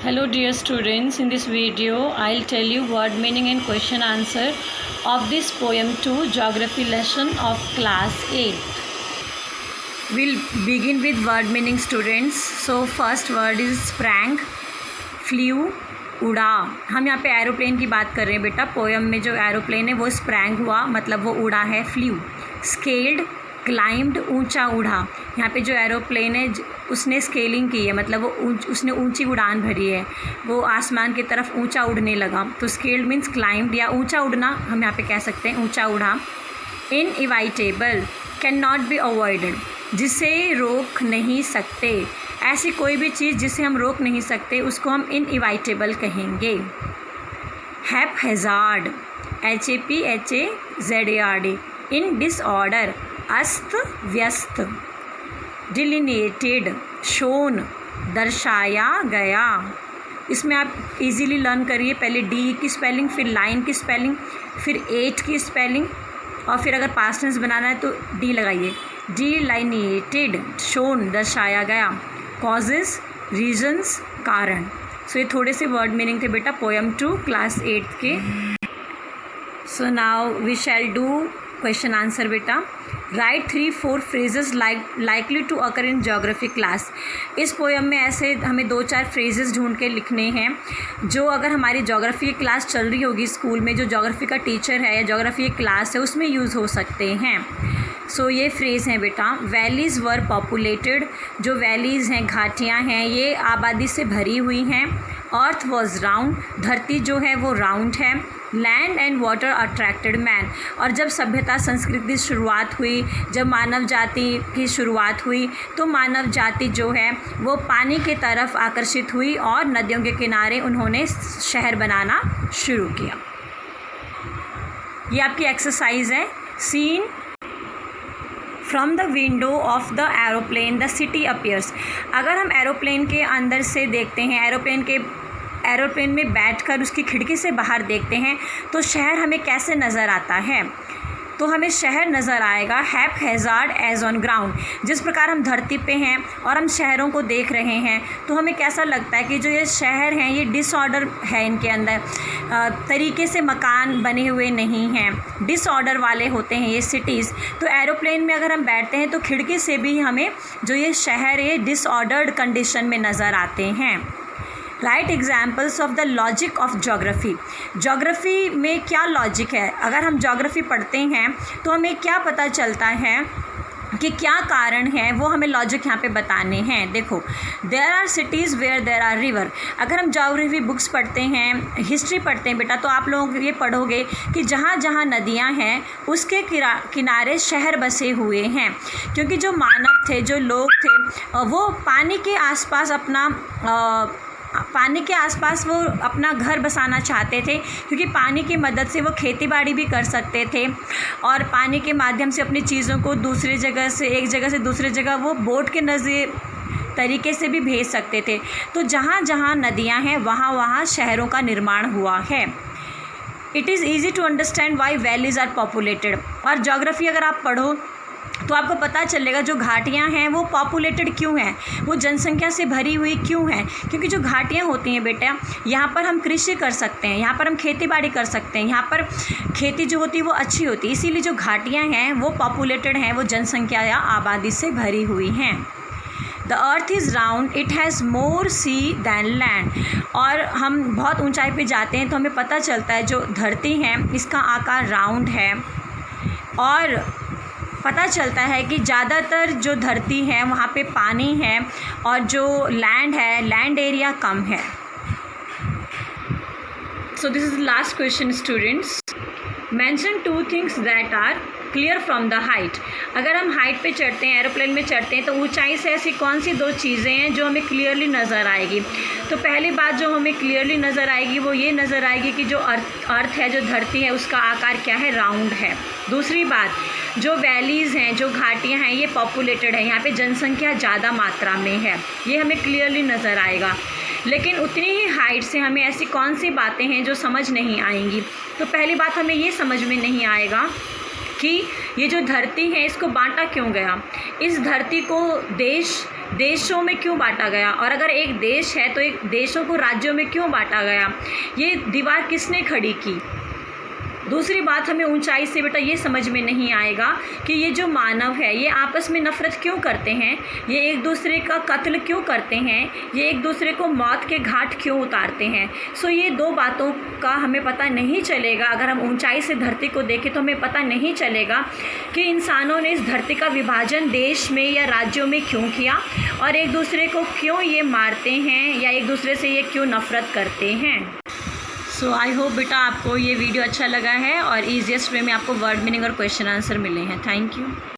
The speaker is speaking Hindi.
Hello dear students, in this video I'll tell you word meaning and question answer of this poem 2 geography lesson of class 8. We'll begin with word meaning students. So first word is sprang, flew, उड़ा. हम यहाँ पे एरोप्लेन की बात कर रहे हैं बेटा. पोएम में जो एरोप्लेन है वो स्प्रैंग हुआ, मतलब वो उड़ा है. फ्ल्यू, स्केल्ड, क्लाइम्ड, ऊंचा उड़ा. यहाँ पे जो एरोप्लेन है उसने स्केलिंग की है, मतलब वो उसने ऊंची उड़ान भरी है, वो आसमान की तरफ ऊंचा उड़ने लगा. तो स्केल्ड मीन्स क्लाइम्ड या ऊंचा उड़ना हम यहाँ पे कह सकते हैं, ऊंचा उड़ा. इनइवाइटेबल, कैन नॉट बी अवॉइडेड, जिसे रोक नहीं सकते. ऐसी कोई भी चीज़ जिसे हम रोक नहीं सकते उसको हम इनइवाइटेबल कहेंगे. हैपहैज़ार्ड, HAPHAZARD, इन डिसऑर्डर, अस्त व्यस्त. डिलिनेटेड, शोन, दर्शाया गया. इसमें आप इजीली लर्न करिए. पहले डी की स्पेलिंग, फिर लाइन की स्पेलिंग, फिर एट की स्पेलिंग, और फिर अगर पास्ट टेंस बनाना है तो डी लगाइए. डिलाइनेटेड, शोन, दर्शाया गया. कॉजेस, रीजन्स, कारण. सो ये थोड़े से वर्ड मीनिंग थे बेटा पोएम 2 क्लास 8 के. So now we shall do question answer बेटा. Write 3-4 phrases likely to occur in geography class. इस पोएम में ऐसे हमें 2-4 फ्रेजेस ढूंढ के लिखने हैं जो अगर हमारी जोग्राफी की क्लास चल रही होगी स्कूल में, जो जोग्राफी का टीचर है या जोग्राफी की क्लास है उसमें यूज़ हो सकते हैं. सो ये फ्रेज़ हैं बेटा. वैलीज़ वर पॉपुलेटेड, जो वैलीज़ हैं, घाटियाँ हैं, ये आबादी से भरी हुई हैं. अर्थ वॉज राउंड, धरती जो है वो राउंड है. Land and water attracted man, और जब सभ्यता संस्कृति की शुरुआत हुई, जब मानव जाति की शुरुआत हुई तो मानव जाति जो है वो पानी की तरफ आकर्षित हुई और नदियों के किनारे उन्होंने शहर बनाना शुरू किया. ये आपकी एक्सरसाइज है. Scene from the window of the aeroplane the city appears. अगर हम एरोप्लेन के अंदर से देखते हैं, एरोप्लेन में बैठकर उसकी खिड़की से बाहर देखते हैं तो शहर हमें कैसे नज़र आता है. तो हमें शहर नज़र आएगा हैपहैज़ार्ड एज ऑन ग्राउंड. जिस प्रकार हम धरती पे हैं और हम शहरों को देख रहे हैं तो हमें कैसा लगता है कि जो ये शहर हैं ये डिसऑर्डर है, इनके अंदर तरीके से मकान बने हुए नहीं हैं, डिसऑर्डर वाले होते हैं ये सिटीज़. तो एरोप्लेन में अगर हम बैठते हैं तो खिड़की से भी हमें जो ये शहर है डिसऑर्डर्ड कंडीशन में नज़र आते हैं. Right examples of the logic of geography. Geography में क्या लॉजिक है. अगर हम जोग्राफ़ी पढ़ते हैं तो हमें क्या पता चलता है कि क्या कारण है, वो हमें लॉजिक यहाँ पे बताने हैं. देखो, there are cities where there are river. अगर हम जोग्राफ़ी बुक्स पढ़ते हैं, हिस्ट्री पढ़ते हैं बेटा, तो आप लोग ये पढ़ोगे कि जहाँ जहाँ नदियाँ हैं उसके किनारे शहर बसे हुए हैं. क्योंकि जो मानव थे, जो लोग थे, वो पानी के आसपास वो अपना घर बसाना चाहते थे, क्योंकि पानी की मदद से वो खेती बाड़ी भी कर सकते थे और पानी के माध्यम से अपनी चीज़ों को दूसरी जगह से, एक जगह से दूसरी जगह वो बोट के नज़र तरीके से भी भेज सकते थे. तो जहाँ जहाँ नदियाँ हैं वहाँ वहाँ शहरों का निर्माण हुआ है. It is easy to understand why valleys are populated. और जोग्राफ़ी अगर आप पढ़ो तो आपको पता चलेगा जो घाटियाँ हैं वो पॉपुलेटेड क्यों हैं, वो जनसंख्या से भरी हुई क्यों हैं. क्योंकि जो घाटियाँ होती हैं बेटा, यहाँ पर हम कृषि कर सकते हैं, यहाँ पर हम खेती बाड़ी कर सकते हैं, यहाँ पर खेती जो होती है वो अच्छी होती है. इसीलिए जो घाटियाँ हैं वो पॉपुलेटेड हैं, वो जनसंख्या या आबादी से भरी हुई हैं. The earth is round, it has more sea than land. और हम बहुत ऊंचाई पे जाते हैं तो हमें पता चलता है जो धरती है इसका आकार राउंड है, और पता चलता है कि ज़्यादातर जो धरती है वहाँ पे पानी है और जो लैंड है, लैंड एरिया कम है. So this is last question students. Mention 2 things that are clear from the height. अगर हम हाइट पे चढ़ते हैं, एरोप्लेन में चढ़ते हैं, तो ऊंचाई से ऐसी कौन सी 2 चीज़ें हैं जो हमें क्लियरली नज़र आएगी. तो पहली बात जो हमें क्लियरली नज़र आएगी वो ये नज़र आएगी कि जो अर्थ है, जो धरती है, उसका आकार क्या है, राउंड है. दूसरी बात, जो वैलीज़ हैं, जो घाटियाँ हैं, ये पॉपुलेटेड है, यहाँ पे जनसंख्या ज़्यादा मात्रा में है, ये हमें क्लियरली नज़र आएगा. लेकिन उतनी ही हाइट से हमें ऐसी कौन सी बातें हैं जो समझ नहीं आएंगी. तो पहली बात, हमें ये समझ में नहीं आएगा कि ये जो धरती है इसको बांटा क्यों गया, इस धरती को देशों में क्यों बांटा गया, और अगर एक देश है तो एक देशों को राज्यों में क्यों बांटा गया, ये दीवार किसने खड़ी की। दूसरी बात, हमें ऊंचाई से बेटा ये समझ में नहीं आएगा कि ये जो मानव है ये आपस में नफ़रत क्यों करते हैं, ये एक दूसरे का कत्ल क्यों करते हैं, ये एक दूसरे को मौत के घाट क्यों उतारते हैं। सो ये दो बातों का हमें पता नहीं चलेगा। अगर हम ऊंचाई से धरती को देखें तो हमें पता नहीं चलेगा कि इंसानों ने इस धरती का विभाजन देश में या राज्यों में क्यों किया, और एक दूसरे को क्यों ये मारते हैं या एक दूसरे से ये क्यों नफ़रत करते हैं। सो आई होप बेटा आपको ये वीडियो अच्छा लगा है और ईजीएस्ट वे में आपको वर्ड मीनिंग और क्वेश्चन आंसर मिले हैं। Thank you.